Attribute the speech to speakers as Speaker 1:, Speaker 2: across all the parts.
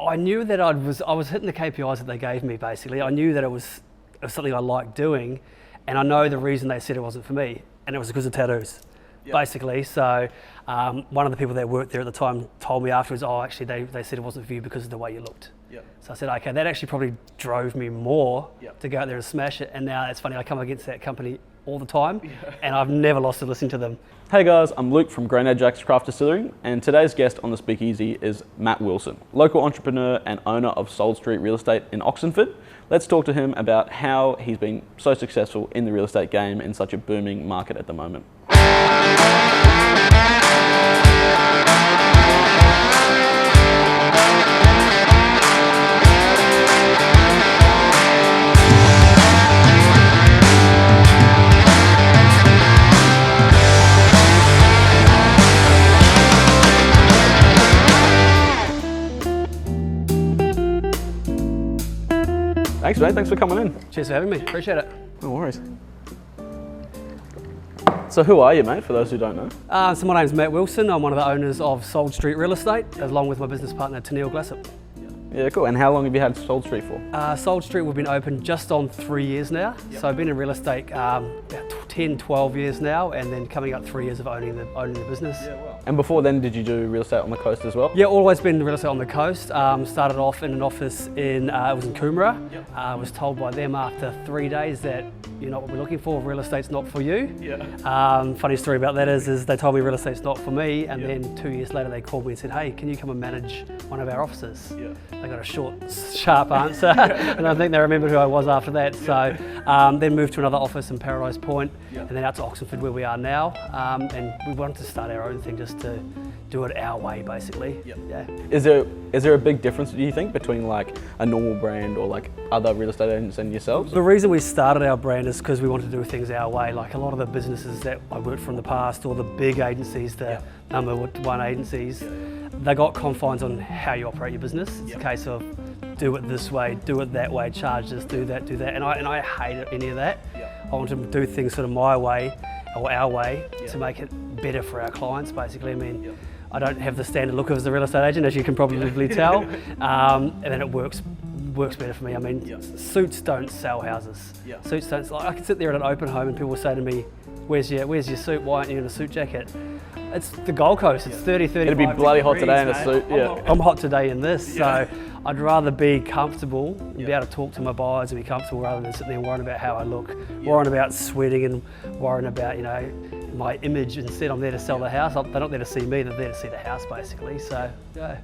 Speaker 1: I knew that I was hitting the KPIs that they gave me. Basically, I knew that it was something I liked doing, and I know the reason they said it wasn't for me, and it was because of tattoos. Yep. Basically, so one of the people that worked there at the time told me afterwards, oh, actually they said it wasn't for you because of the way you looked.
Speaker 2: Yep.
Speaker 1: So I said, okay, that actually probably drove me more
Speaker 2: Yep.
Speaker 1: to go out there and smash it. And now it's funny, I come against that company all the time,
Speaker 2: yeah.
Speaker 1: and I've never lost to listening to them.
Speaker 3: Hey guys, I'm Luke from Great-Granddad Jack's Craft Distilling, and today's guest on the Speakeasy is Matt Willson, local entrepreneur and owner of Soul Street Real Estate in Oxenford. Let's talk to him about how he's been so successful in the real estate game in such a booming market at the moment. Thanks, mate. Thanks for coming in.
Speaker 1: Cheers for having me. Appreciate it.
Speaker 3: No worries. So who are you, mate, for those who don't know?
Speaker 1: So my name's Matt Willson. I'm one of the owners of Soul Street Real Estate, along with my business partner, Tennille Glassop.
Speaker 3: Yeah, cool. And how long have you had Soul Street for?
Speaker 1: Soul Street, we've been open just on 3 years now.
Speaker 2: Yep.
Speaker 1: So I've been in real estate about 10, 12 years now, and then coming up 3 years of owning the business.
Speaker 2: Yeah, well.
Speaker 3: And before then, did you do real estate on the coast as well?
Speaker 1: Yeah, always been in real estate on the coast. Started off in an office it was in Coomera.
Speaker 2: Yep.
Speaker 1: I was told by them after 3 days that you're not what we're looking for, real estate's not for you.
Speaker 2: Yeah.
Speaker 1: Funny story about that is they told me real estate's not for me, and
Speaker 2: Yep.
Speaker 1: then 2 years later they called me and said, hey, can you come and manage one of our offices?
Speaker 2: Yeah.
Speaker 1: They got a short, sharp answer, and I think they remembered who I was after that. So then moved to another office in Paradise Point,
Speaker 2: Yep.
Speaker 1: and then out to Oxenford where we are now. And we wanted to start our own thing just to do it our way, basically.
Speaker 2: Yep.
Speaker 1: Yeah.
Speaker 3: Is there a big difference, do you think, between like a normal brand or like other real estate agents and yourselves?
Speaker 1: The reason we started our brand is because we wanted to do things our way. Like a lot of the businesses that I worked for in the past, or the big agencies, the number one agencies, they got confines on how you operate your business. It's a case of do it this way, do it that way, charge this, do that, and I hate any of that. I want to do things sort of my way or our way to make it better for our clients, basically. I mean, I don't have the standard look as a real estate agent, as you can probably tell, and then it works better for me. I mean, suits don't sell houses. Suits don't. Like, I can sit there at an open home and people will say to me, "Where's your suit? Why aren't you in a suit jacket?" It's the Gold Coast. It's 30, 35
Speaker 3: It'd be bloody hot
Speaker 1: degrees,
Speaker 3: today in a
Speaker 1: mate.
Speaker 3: suit. Yeah.
Speaker 1: I'm hot today in this, so I'd rather be comfortable and be able to talk to my buyers and be comfortable rather than sitting there worrying about how I look, worrying about sweating and worrying about, you know, my image. Instead, I'm there to sell the house. They're not there to see me, they're there to see the house, basically. So, yeah.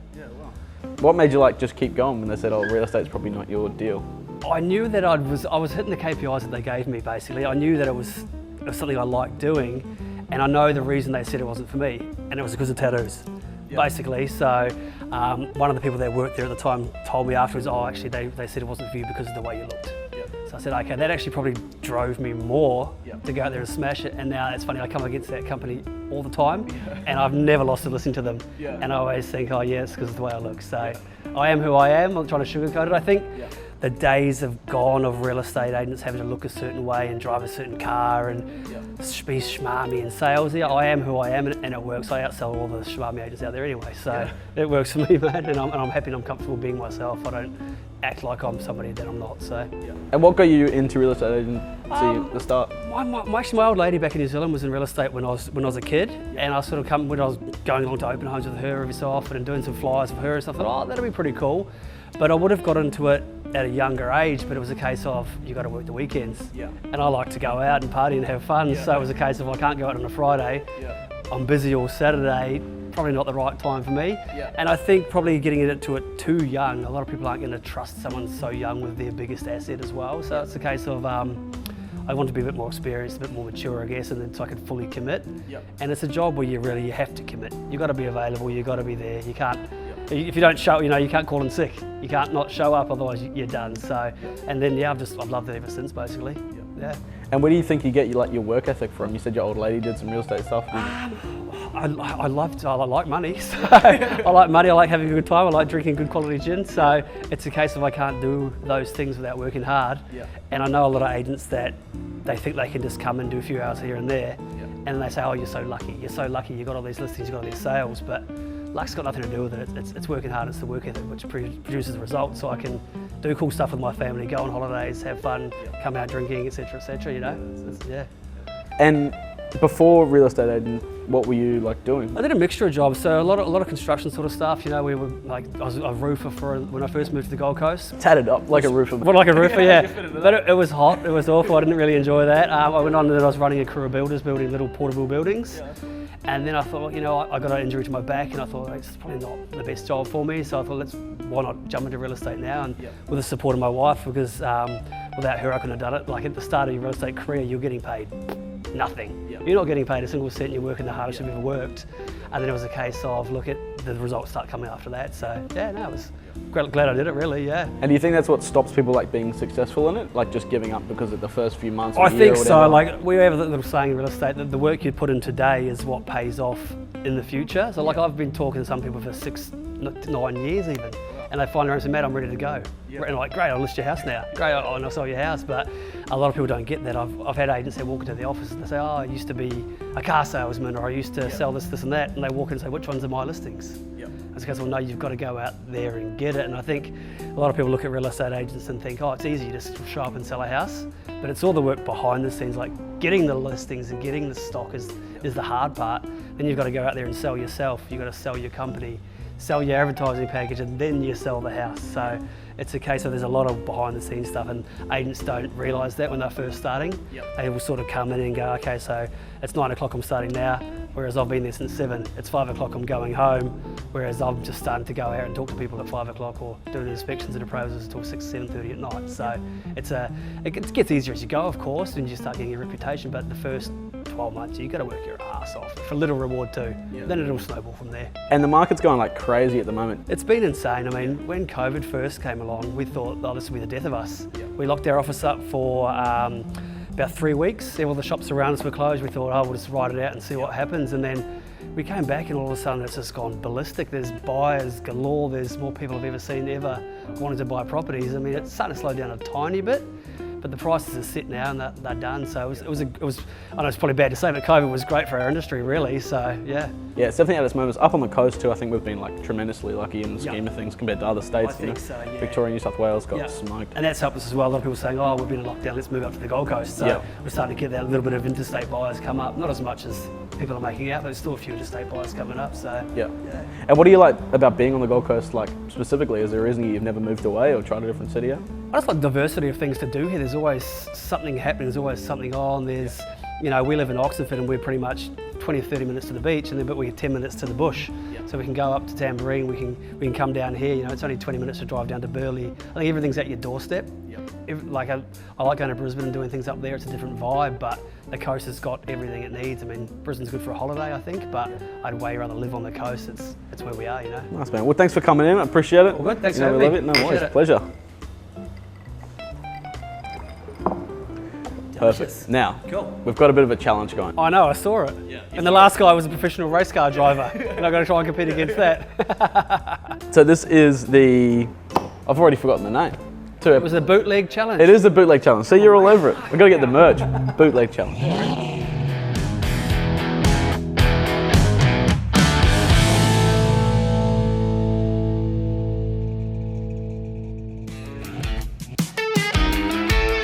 Speaker 3: What made you like just keep going when they said, oh, real estate's probably not your deal?
Speaker 1: I knew that I was hitting the KPIs that they gave me, basically. I knew that it was something I liked doing, and I know the reason they said it wasn't for me, and it was because of tattoos, basically. So one of the people that worked there at the time told me afterwards, oh, actually they said it wasn't for you because of the way you looked. So I said, okay, that actually probably drove me more to go out there and smash it. And now it's funny, I come against that company all the time, and I've never lost to listening to them. And I always think, oh yeah, it's because of the way I look. So I am who I am. I'm not trying to sugarcoat it. I think the days have gone of real estate agents having to look a certain way and drive a certain car and be schmarmy and salesy. I am who I am, and it works. I outsell all the schmarmy agents out there anyway, so it works for me, man. And I'm happy and I'm comfortable being myself. I don't act like I'm somebody that I'm not. So.
Speaker 3: And what got you into real estate agency at the start?
Speaker 1: My old lady back in New Zealand was in real estate when I was a kid, and I sort of when I was going along to open homes with her every so often and doing some flyers for her and stuff. I thought, oh, that'll be pretty cool. But I would have got into it at a younger age, but it was a case of you got to work the weekends, and I like to go out and party and have fun. So it was a case of I can't go out on a Friday. I'm busy all Saturday. Probably not the right time for me. And I think probably getting into it too young. A lot of people aren't going to trust someone so young with their biggest asset as well. So it's a case of I want to be a bit more experienced, a bit more mature, I guess, and then so I can fully commit. And it's a job where you have to commit. You've got to be available. You've got to be there. You can't. If you don't show, you can't call in sick. You can't not show up, otherwise you're done. So, and then I've loved it ever since, basically.
Speaker 3: And where do you think you get your work ethic from? You said your old lady did some real estate stuff.
Speaker 1: I like money. So I like money. I like having a good time. I like drinking good quality gin. So it's a case of I can't do those things without working hard. And I know a lot of agents that they think they can just come and do a few hours here and there, and they say, "Oh, you're so lucky. You're so lucky. You got all these listings. You got all these sales." But luck's got nothing to do with it. It's working hard, it's the work ethic which produces the results, so I can do cool stuff with my family, go on holidays, have fun, come out drinking, etc., you know, yeah.
Speaker 3: And before real estate agent, what were you like doing?
Speaker 1: I did a mixture of jobs, so a lot of construction sort of stuff. You know, we were like, I was a roofer when I first moved to the Gold Coast.
Speaker 3: Tatted up like a roofer.
Speaker 1: Well, like a roofer, yeah. But it was hot. It was awful. I didn't really enjoy that. I went on and then I was running a crew of builders, building little portable buildings. And then I thought, well, you know, I got an injury to my back, and I thought it's probably not the best job for me. So I thought, why not jump into real estate now? And with the support of my wife, because without her, I couldn't have done it. Like at the start of your real estate career, you're getting paid nothing. You're not getting paid a single cent. You're working the hardest you've ever worked. And then it was a case of, look at the results start coming after that. So yeah, no, I was glad I did it, really, yeah.
Speaker 3: And do you think that's what stops people like being successful in it? Like just giving up because of the first few months or
Speaker 1: I
Speaker 3: year
Speaker 1: think
Speaker 3: or
Speaker 1: so.
Speaker 3: whatever?
Speaker 1: Like we have a little saying in real estate that the work you put in today is what pays off in the future. So like I've been talking to some people for 6 to 9 years even. And they finally and say, Matt, I'm ready to go. And I'm like, great, I'll list your house now. Great, I'll sell your house. But a lot of people don't get that. I've had agents that walk into the office and they say, oh, I used to be a car salesman, or I used to sell this, and that. And they walk in and say, which ones are my listings? It's because, well, no, you've got to go out there and get it. And I think a lot of people look at real estate agents and think, oh, it's easy, you just show up and sell a house. But it's all the work behind the scenes, like getting the listings and getting the stock is the hard part. Then you've got to go out there and sell yourself. You've got to sell your company, sell your advertising package, and then you sell the house. So it's a case of there's a lot of behind the scenes stuff, and agents don't realise that when they're first starting. They will sort of come in and go, okay, so it's 9 o'clock, I'm starting now, whereas I've been there since 7. It's 5 o'clock, I'm going home, whereas I'm just starting to go out and talk to people at 5 o'clock, or doing inspections and appraisals until 6, 7:30 at night. So it gets easier as you go, of course, and you start getting a reputation, but the first 12 months, you've got to work your ass off for a little reward too. Then it'll snowball from there.
Speaker 3: And the market's going like crazy at the moment.
Speaker 1: It's been insane. I mean, when COVID first came along, we thought, oh, this will be the death of us. We locked our office up for about 3 weeks. All the shops around us were closed. We thought, oh, we'll just ride it out and see what happens. And then we came back and all of a sudden it's just gone ballistic. There's buyers galore. There's more people I've ever seen ever wanting to buy properties. I mean, it's starting to slow down a tiny bit, but the prices are set now and they're done. So it was. I know it's probably bad to say, but COVID was great for our industry, really. So yeah.
Speaker 3: Yeah, it's definitely at this moment. Up on the coast too, I think we've been like tremendously lucky in the scheme of things compared to other states.
Speaker 1: I think so, yeah.
Speaker 3: Victoria, New South Wales got smoked.
Speaker 1: And that's helped us as well. A lot of people saying, oh, we've been in lockdown, let's move up to the Gold Coast. So we're starting to get that little bit of interstate buyers come up. Not as much as people are making out, but there's still a few interstate buyers coming up. So
Speaker 3: yeah. And what do you like about being on the Gold Coast, like specifically? Is there a reason you've never moved away or tried a different city yet?
Speaker 1: I just like diversity of things to do here. There's always something happening, there's always something on. There's, you know, we live in Oxenford and we're pretty much 20 or 30 minutes to the beach, and then but we're 10 minutes to the bush. So we can go up to Tamborine, we can come down here, you know, it's only 20 minutes to drive down to Burleigh. I think everything's at your doorstep. Like I like going to Brisbane and doing things up there, it's a different vibe, but the coast has got everything it needs. I mean, Brisbane's good for a holiday, I think, but I'd way rather live on the coast. It's where we are, you know.
Speaker 3: Nice, man. Well, thanks for coming in, I appreciate it.
Speaker 1: All good, thanks
Speaker 3: for
Speaker 1: having me.
Speaker 3: Love it. No worries, pleasure. Perfect. Now, we've got a bit of a challenge going.
Speaker 1: I know, I saw it. And the last guy was a professional race car driver, and I've got to try and compete against that.
Speaker 3: So this is I've already forgotten the name.
Speaker 1: It was the Bootleg challenge.
Speaker 3: It is the Bootleg challenge. So you're all over it. We've got to get the merch. Bootleg challenge.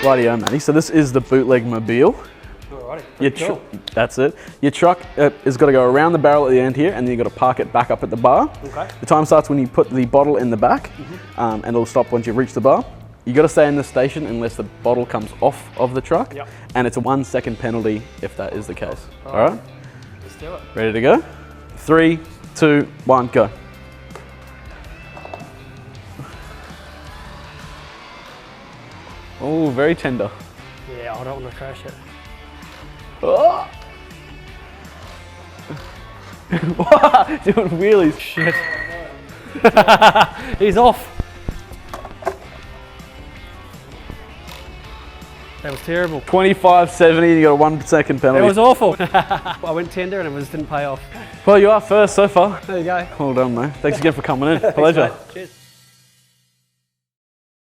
Speaker 3: Rightio, Matty. So this is the Bootleg mobile.
Speaker 1: Alrighty.
Speaker 3: That's it. Your truck has got to go around the barrel at the end here, and then you've got to park it back up at the bar.
Speaker 1: Okay.
Speaker 3: The time starts when you put the bottle in the back, and it'll stop once you've reached the bar. You've got to stay in the station unless the bottle comes off of the truck, and it's a 1 second penalty if that is the case. All right?
Speaker 1: Let's do it.
Speaker 3: Ready to go? 3, 2, 1, go. Oh, very tender.
Speaker 1: Yeah, I don't want to crash it.
Speaker 3: Oh. Doing wheelies.
Speaker 1: Shit. He's off. That was terrible.
Speaker 3: 25.70, you got a 1 second penalty.
Speaker 1: It was awful. I went tender and it didn't pay off.
Speaker 3: Well, you are first so far.
Speaker 1: There you go.
Speaker 3: Well done, mate. Thanks again for coming in. Pleasure.
Speaker 1: Cheers.